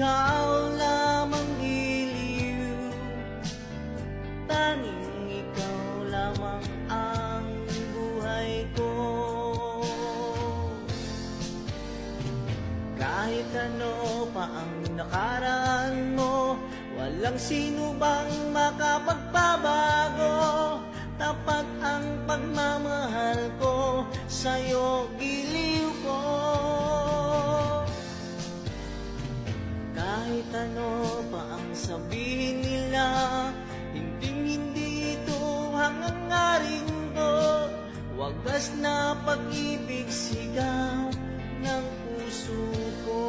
ikaw lamang giliw, tanging ikaw lamang ang buhay ko. Kahit ano pa ang nakaraan mo, walang sino bang makapagpabago. Tapat ang pagmamahal ko, sa'yo giliw ko. Kahit ano pa ang sabihin nila, hindi ito ang hangarin ko. Wagas na pag-ibig, sigaw ng puso ko.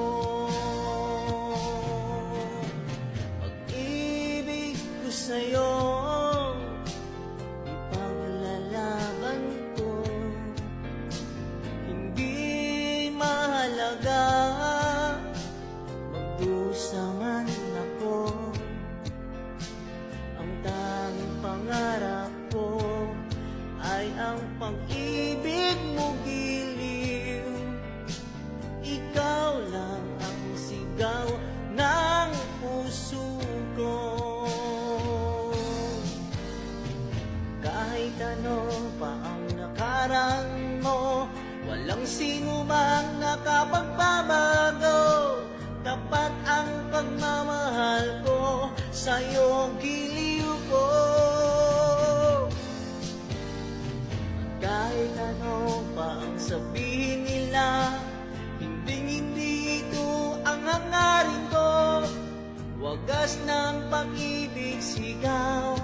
Pag-ibig ko sa'yo, ipaglalaban ko. Hindi mahalaga magdusa man ako, ang tanging pangarap ko ay ang pag-ibig mo giliw. Ikaw lang ang sigaw ng puso ko. Kahit ano pa ang nakaraan mo, walang sino mang nakapagbabago. Tapat ang pagmamahal ko, sa'yo giliw ko. Kahit ano pa ang sabihin nila, hindi ito ang hangarin ko. Wagas ng pag-ibig, sigaw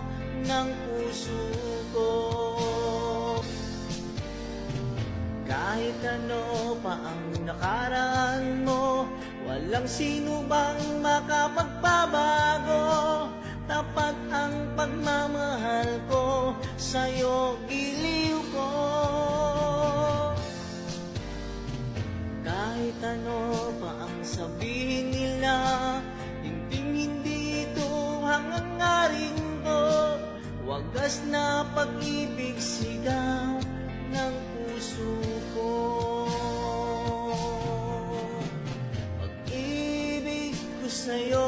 ng puso ko. Kahit ano pa ang nakaraan mo, walang sino bang makapagpabago. Tapat ang pagmamahal ko, sa'yo giliw ko. Kahit ano pa ang sabihin nila, hindi ito ang hangarin ko. Wagas na pag-ibig, sigaw ng puso ko. Pag-ibig ko sa'yo,